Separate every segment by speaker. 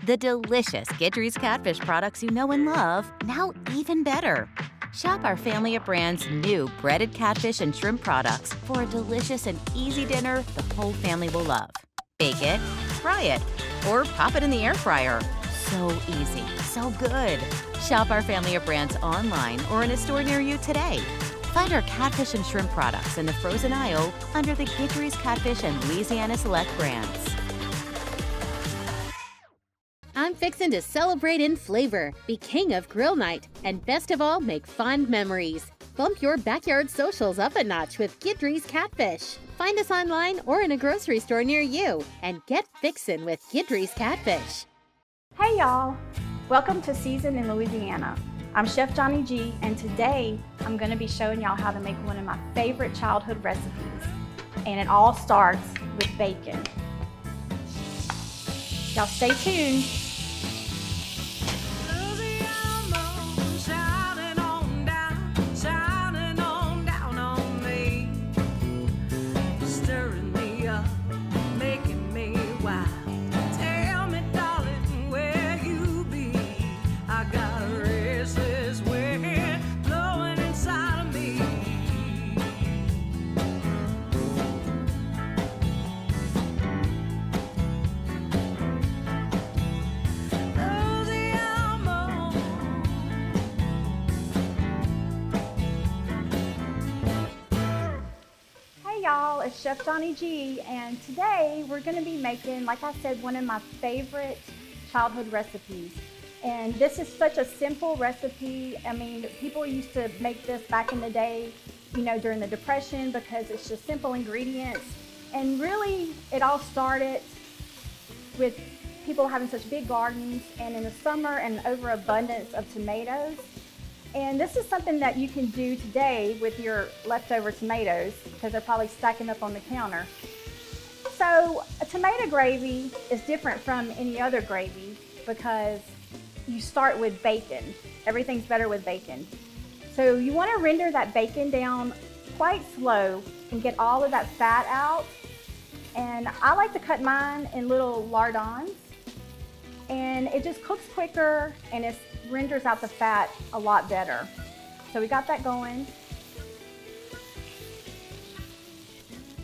Speaker 1: The delicious Gidry's Catfish products you know and love, now even better. Shop our family of brands' new breaded catfish and shrimp products for a delicious and easy dinner the whole family will love. Bake it, fry it, or pop it in the air fryer. So easy, so good. Shop our family of brands online or in a store near you today. Find our catfish and shrimp products in the frozen aisle under the Gidry's Catfish and Louisiana Select brands.
Speaker 2: I'm fixin' to celebrate in flavor, be king of grill night, and best of all, make fond memories. Bump your backyard socials up a notch with Gidry's Catfish. Find us online or in a grocery store near you, and get fixin' with Gidry's Catfish.
Speaker 3: Hey y'all, welcome to Season in Louisiana. I'm Chef Johnny G, and today I'm gonna be showing y'all how to make one of my favorite childhood recipes. And it all starts with bacon. Y'all stay tuned. Y'all, it's Chef Johnny G, and today we're going to be making, like I said, one of my favorite childhood recipes. And this is such a simple recipe. I mean, people used to make this back in the day, you know, during the Depression, because it's just simple ingredients. And really, it all started with people having such big gardens, and in the summer, an overabundance of tomatoes. And this is something that you can do today with your leftover tomatoes, because they're probably stacking up on the counter. So a tomato gravy is different from any other gravy because you start with bacon. Everything's better with bacon. So you want to render that bacon down quite slow and get all of that fat out. And I like to cut mine in little lardons, and it just cooks quicker and it renders out the fat a lot better. So we got that going.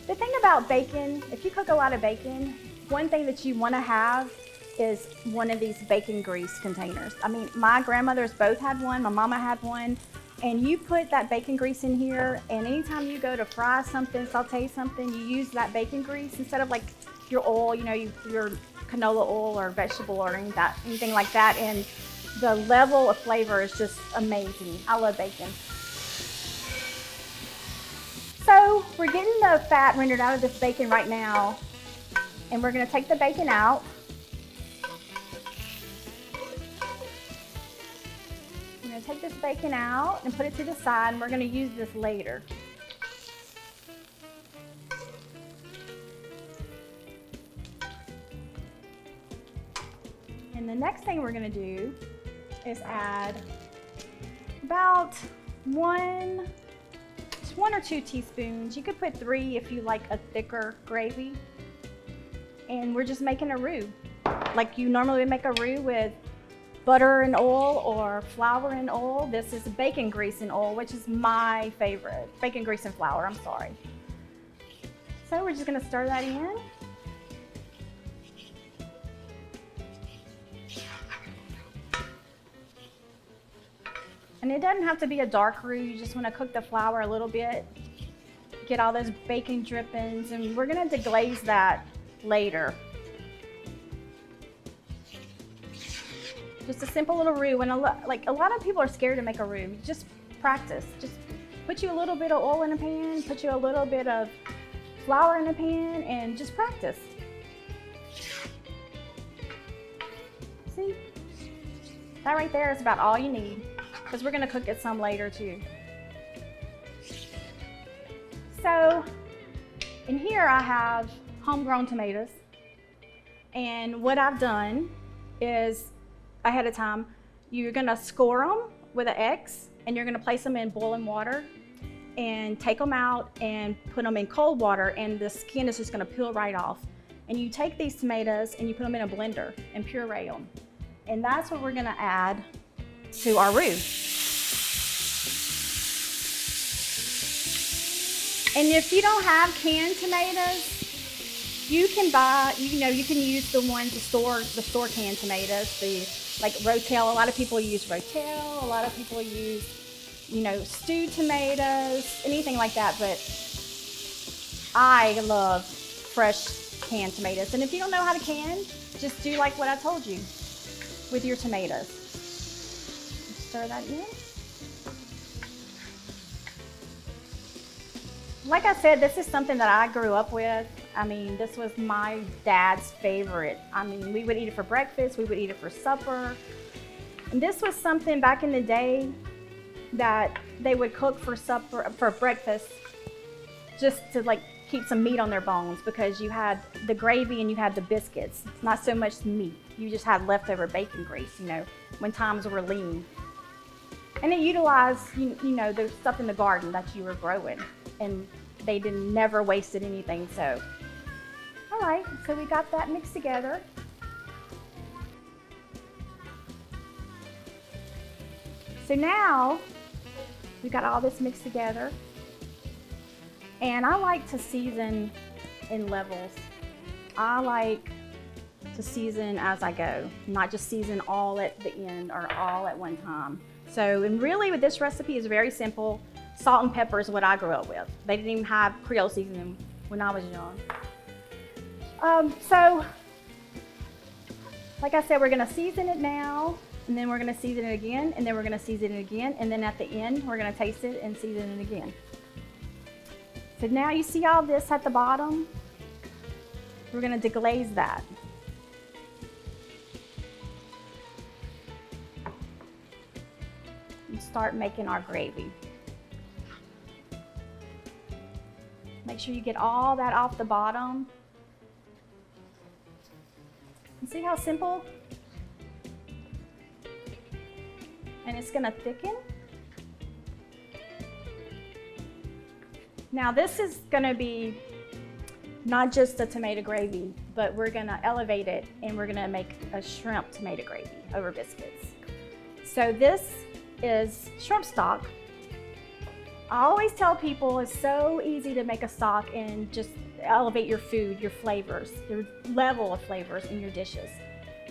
Speaker 3: The thing about bacon, if you cook a lot of bacon, one thing that you want to have is one of these bacon grease containers. I mean, my grandmothers both had one, my mama had one, and you put that bacon grease in here, and anytime you go to fry something, saute something, you use that bacon grease instead of like your oil, you know, your canola oil or vegetable or anything like that, and the level of flavor is just amazing. I love bacon. So we're getting the fat rendered out of this bacon right now, and we're gonna take the bacon out. I'm gonna take this bacon out and put it to the side, and we're gonna use this later. And the next thing we're gonna do is add about one or two teaspoons. You could put 3 if you like a thicker gravy. And we're just making a roux. Like you normally would make a roux with butter and oil or flour and oil. This is bacon grease and oil, which is my favorite. Bacon grease and flour, I'm sorry. So we're just gonna stir that in. And it doesn't have to be a dark roux, you just want to cook the flour a little bit, get all those bacon drippings, and we're going to deglaze that later. Just a simple little roux, and a lot of people are scared to make a roux. Just practice. Just put you a little bit of oil in a pan, put you a little bit of flour in a pan, and just practice. See? That right there is about all you need, because we're gonna cook it some later too. So in here I have homegrown tomatoes, and what I've done is ahead of time, you're gonna score them with an X, and you're gonna place them in boiling water and take them out and put them in cold water, and the skin is just gonna peel right off. And you take these tomatoes and you put them in a blender and puree them. And that's what we're gonna add to our roux. And if you don't have canned tomatoes, you can buy, you can use the ones, the store canned tomatoes, like Rotel. A lot of people use Rotel, a lot of people use, stewed tomatoes, anything like that. But I love fresh canned tomatoes. And if you don't know how to can, just do like what I told you with your tomatoes. Stir that in. Like I said, this is something that I grew up with. I mean, this was my dad's favorite. I mean, we would eat it for breakfast, we would eat it for supper. And this was something back in the day that they would cook for supper, for breakfast, just to like keep some meat on their bones, because you had the gravy and you had the biscuits. It's not so much meat. You just had leftover bacon grease, when times were lean. And it utilized, the stuff in the garden that you were growing. And they never wasted anything. So, all right, so we got that mixed together. So now we got all this mixed together. And I like to season in levels. I like to season as I go, not just season all at the end or all at one time. So, and really with this recipe is very simple. Salt and pepper is what I grew up with. They didn't even have Creole seasoning when I was young. So, like I said, we're gonna season it now, and then we're gonna season it again, and then we're gonna season it again, and then at the end, we're gonna taste it and season it again. So now you see all this at the bottom? We're gonna deglaze that. And start making our gravy. Make sure you get all that off the bottom. And see how simple? And it's gonna thicken. Now this is gonna be not just a tomato gravy, but we're gonna elevate it and we're gonna make a shrimp tomato gravy over biscuits. So this is shrimp stock. I always tell people it's so easy to make a stock and just elevate your food, your flavors, your level of flavors in your dishes.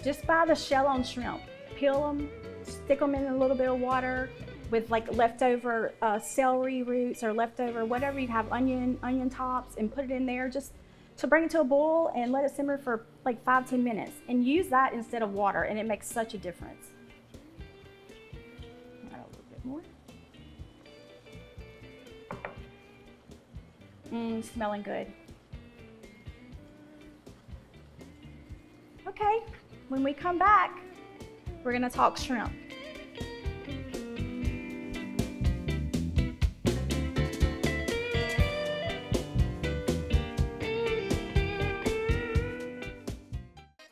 Speaker 3: Just buy the shell-on shrimp, peel them, stick them in a little bit of water with like leftover celery roots or leftover whatever you have, onion tops, and put it in there just to bring it to a boil and let it simmer for like 5-10 minutes. And use that instead of water, and it makes such a difference. Add a little bit more. Smelling good. Okay, when we come back, we're gonna talk shrimp.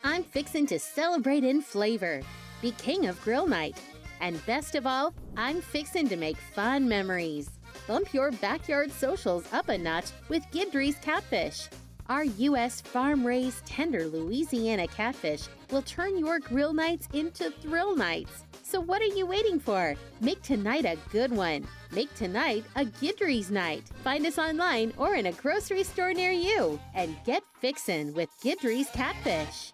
Speaker 2: I'm fixing to celebrate in flavor, be king of grill night, and best of all, I'm fixing to make fun memories. Bump your backyard socials up a notch with Guidry's catfish. Our U.S. farm-raised tender Louisiana catfish will turn your grill nights into thrill nights. So what are you waiting for? Make tonight a good one. Make tonight a Guidry's night. Find us online or in a grocery store near you. And get fixin' with Guidry's catfish.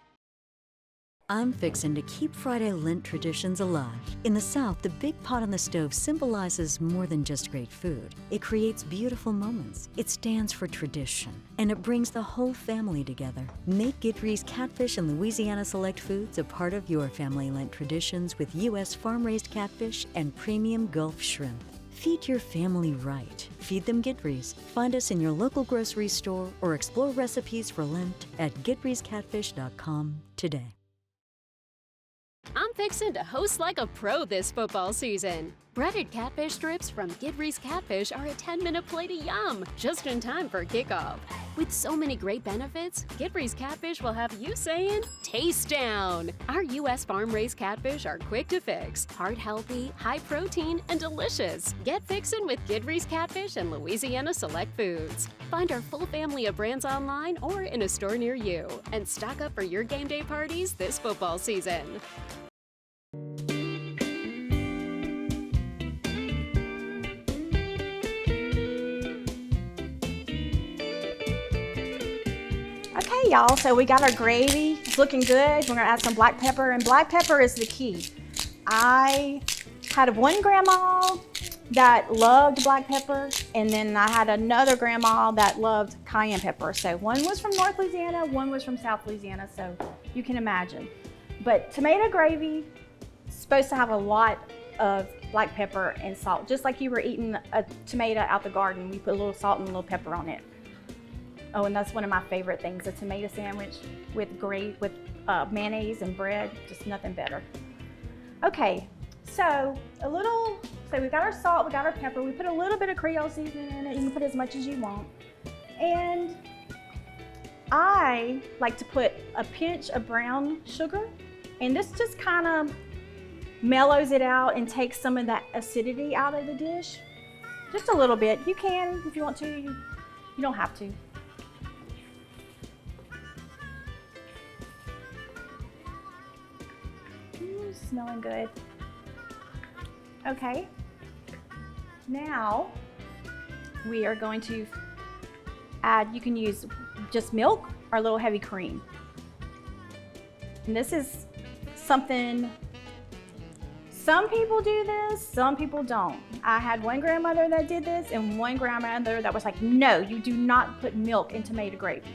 Speaker 4: I'm fixin' to keep Friday Lent traditions alive. In the South, the big pot on the stove symbolizes more than just great food. It creates beautiful moments. It stands for tradition, and it brings the whole family together. Make Guidry's catfish and Louisiana Select Foods a part of your family Lent traditions with U.S. farm-raised catfish and premium Gulf shrimp. Feed your family right. Feed them Guidry's. Find us in your local grocery store or explore recipes for Lent at guidryscatfish.com today.
Speaker 2: I'm
Speaker 5: I'm fixing to host like a pro this football season. Breaded catfish strips from Gidry's Catfish are a 10-minute plate of yum, just in time for kickoff. With so many great benefits, Gidry's Catfish will have you saying, taste down! Our U.S. farm-raised catfish are quick to fix, heart-healthy, high-protein, and delicious. Get fixin' with Gidry's Catfish and Louisiana Select Foods. Find our full family of brands online or in a store near you. And stock up for your game day parties this football season.
Speaker 3: Okay, y'all, so we got our gravy. It's looking good. We're gonna add some black pepper, and black pepper is the key. I had one grandma that loved black pepper, and then I had another grandma that loved cayenne pepper. So one was from North Louisiana, one was from South Louisiana, so you can imagine. But tomato gravy is supposed to have a lot of black pepper and salt. Just like you were eating a tomato out the garden, we put a little salt and a little pepper on it. Oh, and that's one of my favorite things, a tomato sandwich with mayonnaise and bread, just nothing better. Okay, so we got our salt, we got our pepper, we put a little bit of Creole seasoning in it. You can put as much as you want. And I like to put a pinch of brown sugar, and this just kind of mellows it out and takes some of that acidity out of the dish. Just a little bit. You can if you want to, you don't have to. Smelling good. Okay, now we are going to add, you can use just milk or a little heavy cream. And this is something, some people do this, some people don't. I had one grandmother that did this and one grandmother that was like, no, you do not put milk in tomato gravy.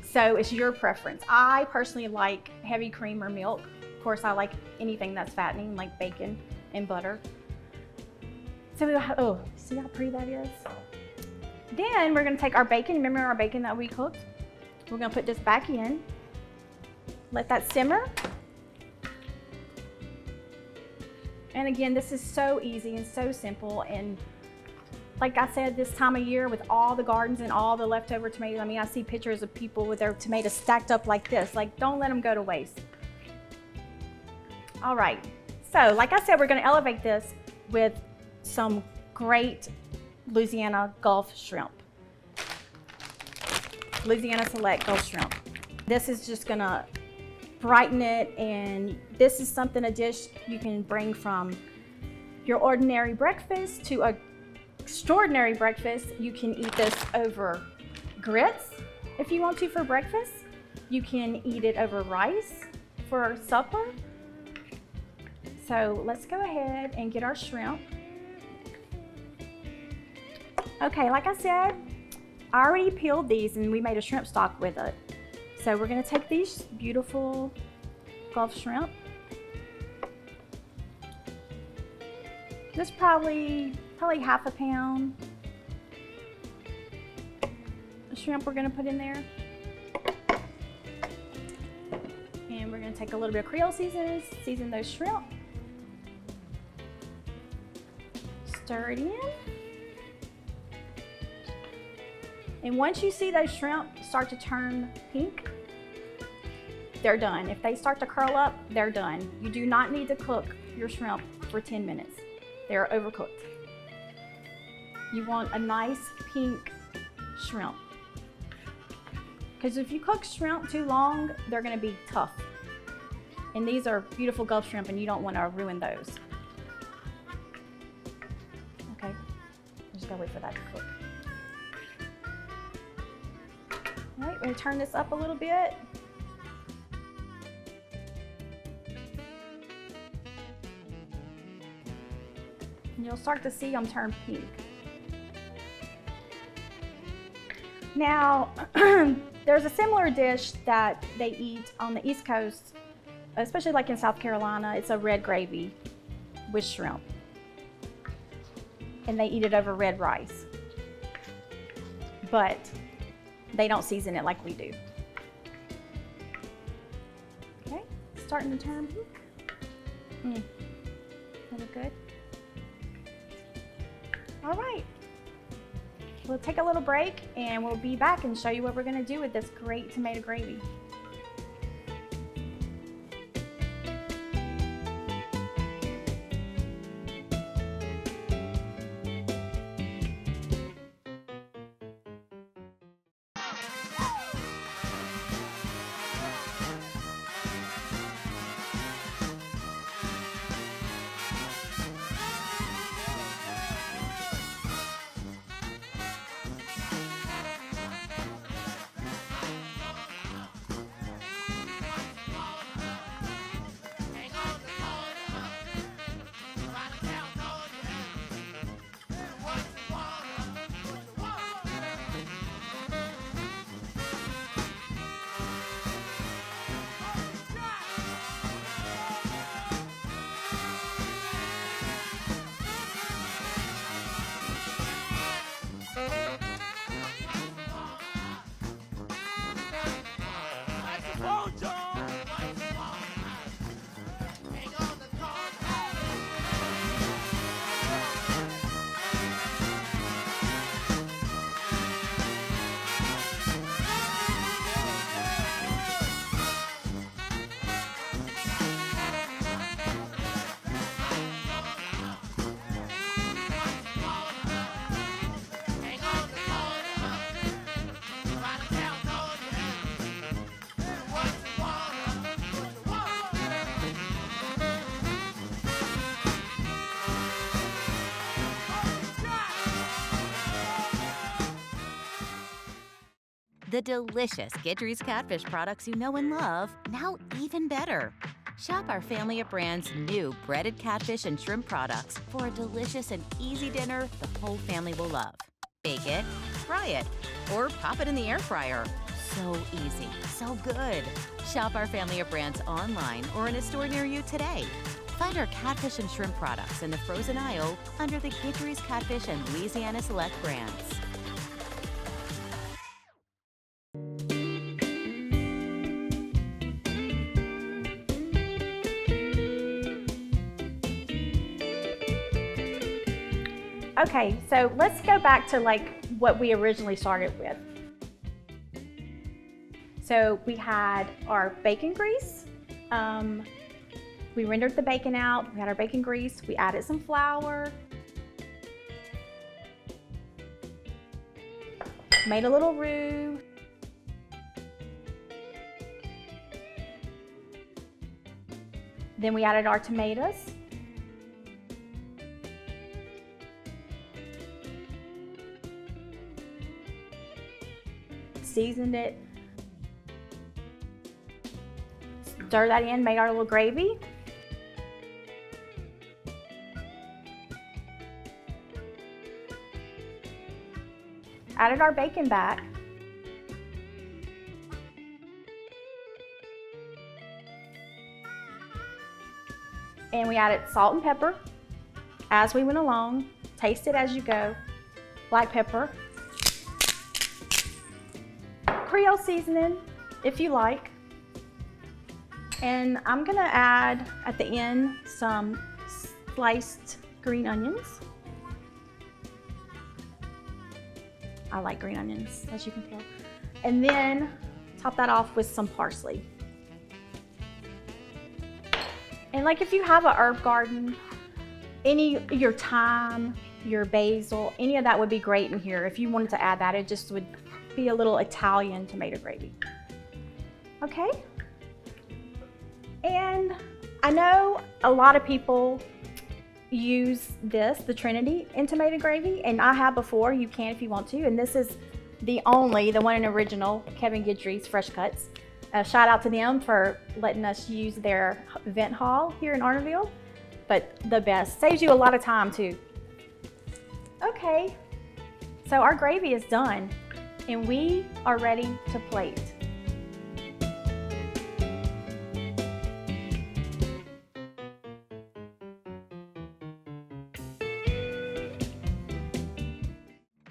Speaker 3: So it's your preference. I personally like heavy cream or milk. Of course, I like anything that's fattening, like bacon and butter. So we'll have, oh, see how pretty that is? Then we're gonna take our bacon, remember our bacon that we cooked? We're gonna put this back in, let that simmer. And again, this is so easy and so simple. And like I said, this time of year with all the gardens and all the leftover tomatoes, I mean, I see pictures of people with their tomatoes stacked up like this. Like, don't let them go to waste. All right, so like I said, we're gonna elevate this with some great Louisiana Gulf shrimp. Louisiana Select Gulf shrimp. This is just gonna brighten it, and this is a dish you can bring from your ordinary breakfast to a extraordinary breakfast. You can eat this over grits if you want to for breakfast. You can eat it over rice for supper. So let's go ahead and get our shrimp. Okay, like I said, I already peeled these and we made a shrimp stock with it. So we're gonna take these beautiful Gulf shrimp. This probably half a pound of shrimp we're gonna put in there. And we're gonna take a little bit of Creole seasoning, season those shrimp. Stir it in. And once you see those shrimp start to turn pink, they're done. If they start to curl up, they're done. You do not need to cook your shrimp for 10 minutes. They're overcooked. You want a nice pink shrimp. Because if you cook shrimp too long, they're gonna be tough. And these are beautiful Gulf shrimp and you don't wanna ruin those. Okay, I'm just gonna wait for that to cook. All right, we're gonna turn this up a little bit. And you'll start to see them turn pink. Now, there's a similar dish that they eat on the East Coast, especially like in South Carolina. It's a red gravy with shrimp. And they eat it over red rice. But they don't season it like we do. Okay, starting to turn pink. That look good? All right. We'll take a little break and we'll be back and show you what we're gonna do with this great tomato gravy.
Speaker 1: The delicious Gidry's Catfish products you know and love, now even better. Shop our family of brands' new breaded catfish and shrimp products for a delicious and easy dinner the whole family will love. Bake it, fry it, or pop it in the air fryer. So easy, so good. Shop our family of brands online or in a store near you today. Find our catfish and shrimp products in the frozen aisle under the Gidry's Catfish and Louisiana Select brands.
Speaker 3: Okay, so let's go back to like what we originally started with. So we had our bacon grease. We rendered the bacon out. We had our bacon grease. We added some flour. Made a little roux. Then we added our tomatoes. Seasoned it. Stir that in, made our little gravy. Added our bacon back. And we added salt and pepper as we went along. Taste it as you go. Black pepper. Creole seasoning, if you like. And I'm gonna add at the end some sliced green onions. I like green onions, as you can tell. And then top that off with some parsley. And like if you have a herb garden, your thyme, your basil, any of that would be great in here. If you wanted to add that, it just would be a little Italian tomato gravy. Okay? And I know a lot of people use this, the Trinity, in tomato gravy, and I have before. You can if you want to. And this is the one and original Kevin Guidry's Fresh Cuts. Shout out to them for letting us use their event hall here in Arnerville. But the best. Saves you a lot of time too. Okay, so our gravy is done and we are ready to plate.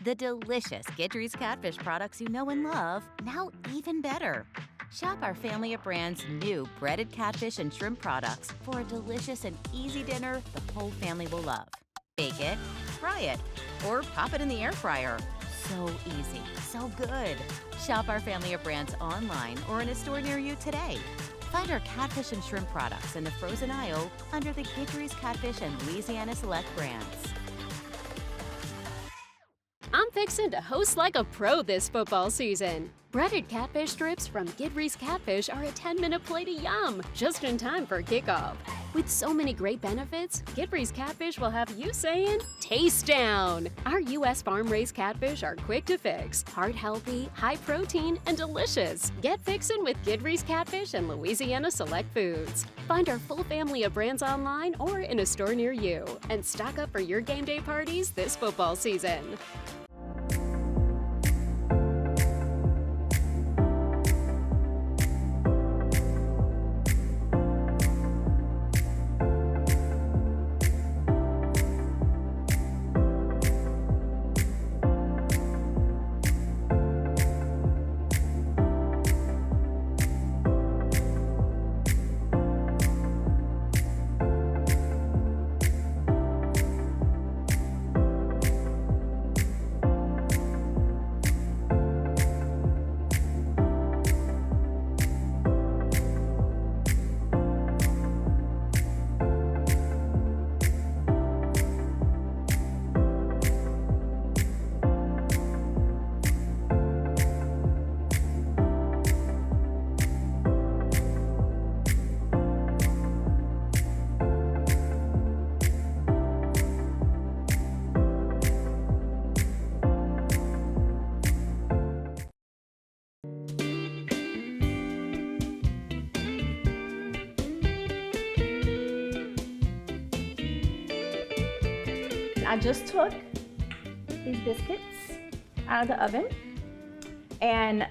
Speaker 1: The delicious Gidry's Catfish products you know and love, now even better. Shop our family of brands' new breaded catfish and shrimp products for a delicious and easy dinner the whole family will love. Bake it, fry it, or pop it in the air fryer. So easy, so good. Shop our family of brands online or in a store near you today. Find our catfish and shrimp products in the frozen aisle under the Gidry's Catfish and Louisiana Select brands.
Speaker 5: I'm fixing to host like a pro this football season. Breaded catfish strips from Gidry's Catfish are a 10-minute plate of yum, just in time for kickoff. With so many great benefits, Gidry's Catfish will have you saying, taste down! Our U.S. farm-raised catfish are quick to fix, heart-healthy, high-protein, and delicious. Get fixin' with Gidry's Catfish and Louisiana Select Foods. Find our full family of brands online or in a store near you. And stock up for your game day parties this football season.
Speaker 3: I just took these biscuits out of the oven, and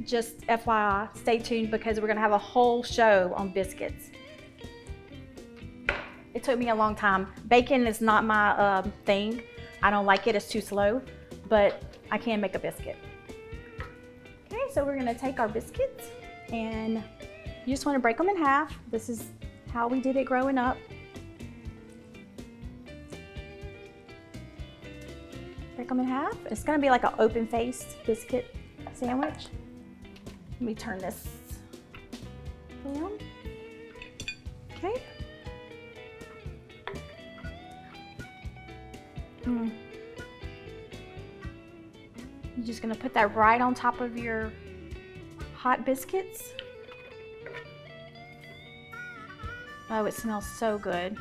Speaker 3: just FYI, stay tuned because we're gonna have a whole show on biscuits. It took me a long time. Bacon is not my thing. I don't like it, it's too slow, but I can make a biscuit. Okay, so we're gonna take our biscuits and you just wanna break them in half. This is how we did it growing up. Break them in half. It's gonna be like an open-faced biscuit sandwich. Let me turn this down. Okay. You're just gonna put that right on top of your hot biscuits. Oh, it smells so good.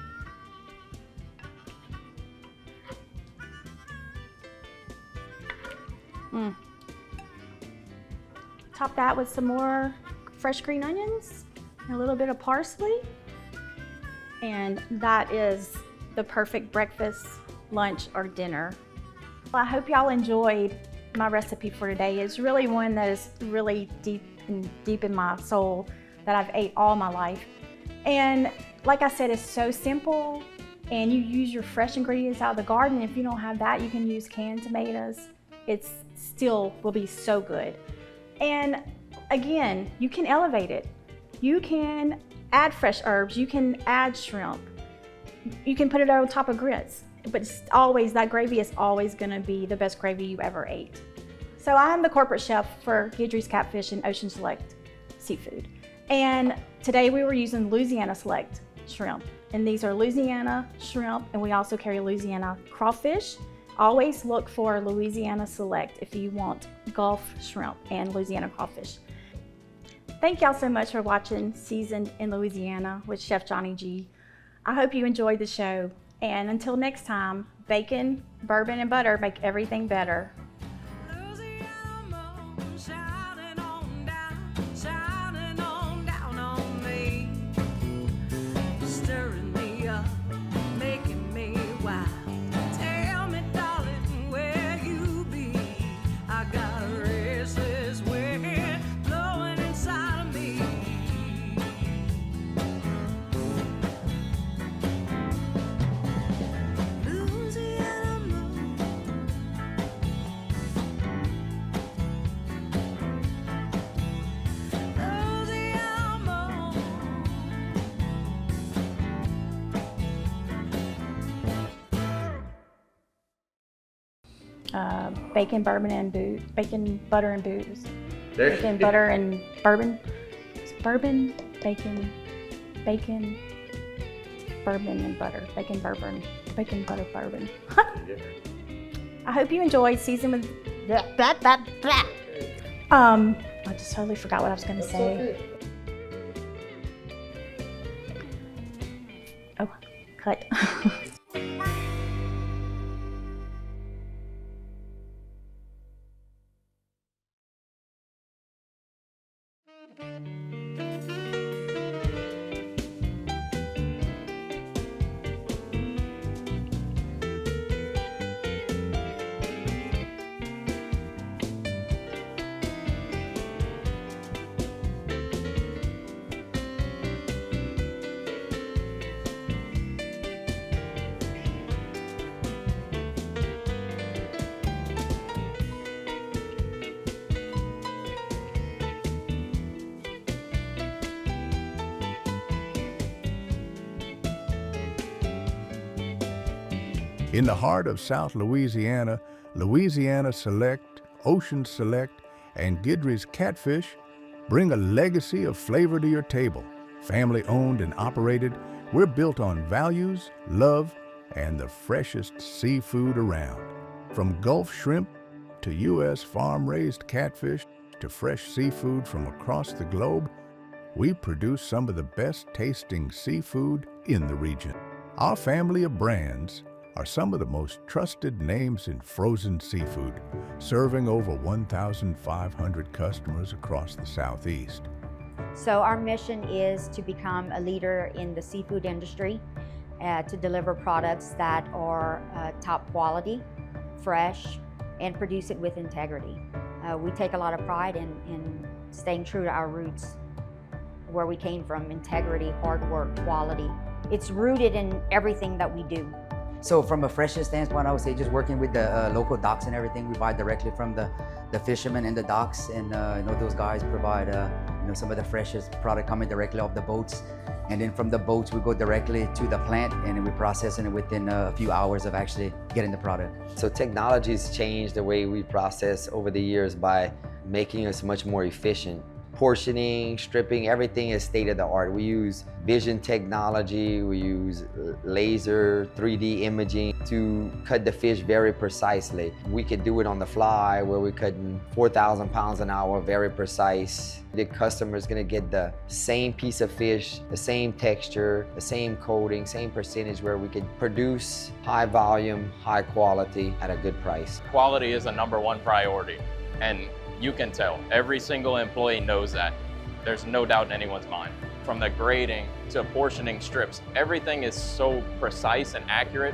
Speaker 3: Top that with some more fresh green onions, and a little bit of parsley, and that is the perfect breakfast, lunch, or dinner. Well, I hope y'all enjoyed my recipe for today. It's really one that is really deep in my soul that I've ate all my life. And like I said, it's so simple, and you use your fresh ingredients out of the garden. If you don't have that, you can use canned tomatoes. It still will be so good. And again, you can elevate it. You can add fresh herbs, you can add shrimp, you can put it on top of grits, but it's always, that gravy is always gonna be the best gravy you ever ate. So I'm the corporate chef for Gidry's Catfish and Ocean Select Seafood. And today we were using Louisiana Select shrimp. And these are Louisiana shrimp, and we also carry Louisiana crawfish. Always look for Louisiana Select if you want Gulf shrimp and Louisiana crawfish. Thank y'all so much for watching Seasoned in Louisiana with Chef Johnny G. I hope you enjoyed the show. And until next time, bacon, bourbon, and butter make everything better. bacon, bourbon, and booze. Bacon, butter, and booze.
Speaker 6: There-
Speaker 3: Bacon, butter, and bourbon. It's bourbon, bacon, bourbon, and butter. Bacon, bourbon, butter, bourbon. I hope you enjoyed Season with I just totally forgot what I was going to say. Oh, cut.
Speaker 7: In the heart of South Louisiana, Louisiana Select, Ocean Select, and Guidry's Catfish bring a legacy of flavor to your table. Family owned and operated, we're built on values, love, and the freshest seafood around. From Gulf shrimp to U.S. farm-raised catfish to fresh seafood from across the globe, we produce some of the best tasting seafood in the region. Our family of brands are some of the most trusted names in frozen seafood, serving over 1,500 customers across the Southeast.
Speaker 8: So our mission is to become a leader in the seafood industry, to deliver products that are top quality, fresh, and produce it with integrity. We take a lot of pride in staying true to our roots, where we came from: integrity, hard work, quality. It's rooted in everything that we do.
Speaker 9: So from a freshness standpoint, I would say just working with the local docks and everything, we buy directly from the fishermen in the docks, and those guys provide some of the freshest product coming directly off the boats. And then from the boats, we go directly to the plant, and then we process it within a few hours of actually getting the product.
Speaker 6: So technology's changed the way we process over the years by making us much more efficient. Portioning, stripping, everything is state of the art. We use vision technology, we use laser, 3D imaging to cut the fish very precisely. We could do it on the fly, where we're cutting 4,000 pounds an hour, very precise. The customer is gonna get the same piece of fish, the same texture, the same coating, same percentage, where we could produce high volume, high quality at a good price.
Speaker 10: Quality is a #1 priority, and you can tell. Every single employee knows that. There's no doubt in anyone's mind. From the grading to portioning strips, everything is so precise and accurate.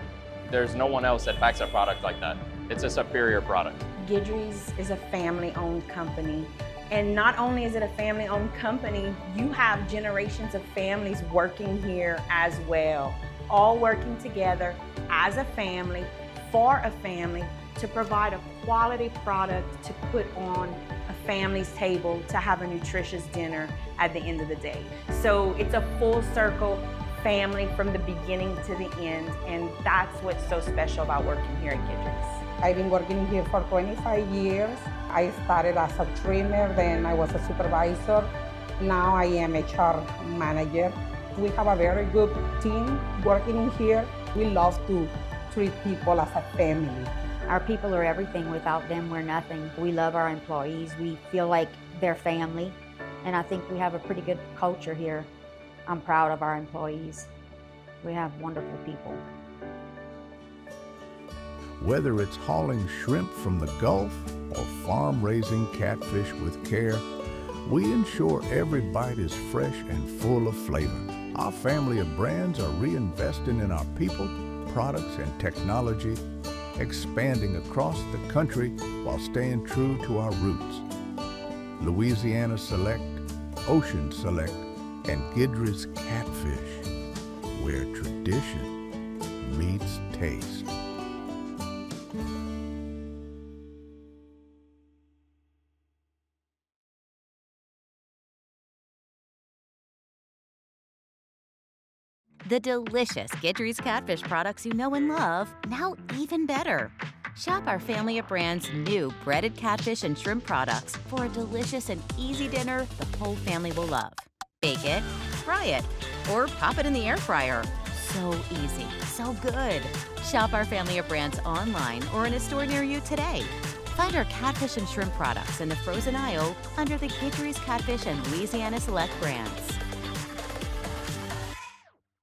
Speaker 10: There's no one else that backs a product like that. It's a superior product.
Speaker 11: Guidry's is a family-owned company. And not only is it a family-owned company, you have generations of families working here as well, all working together as a family, for a family, to provide a quality product to put on a family's table to have a nutritious dinner at the end of the day. So it's a full circle family from the beginning to the end, and that's what's so special about working here at Guidry's.
Speaker 12: I've been working here for 25 years. I started as a trimmer, then I was a supervisor. Now I am HR manager. We have a very good team working in here. We love to treat people as a family.
Speaker 8: Our people are everything. Without them, we're nothing. We love our employees. We feel like they're family, and I think we have a pretty good culture here. I'm proud of our employees. We have wonderful people.
Speaker 7: Whether it's hauling shrimp from the Gulf or farm-raising catfish with care, we ensure every bite is fresh and full of flavor. Our family of brands are reinvesting in our people, products, and technology, expanding across the country while staying true to our roots. Louisiana Select, Ocean Select, and Guidry's Catfish, where tradition meets taste.
Speaker 1: The delicious Guidry's Catfish products you know and love, now even better. Shop our family of brands' new breaded catfish and shrimp products for a delicious and easy dinner the whole family will love. Bake it, fry it, or pop it in the air fryer. So easy, so good. Shop our family of brands online or in a store near you today. Find our catfish and shrimp products in the frozen aisle under the Gidry's Catfish and Louisiana Select brands.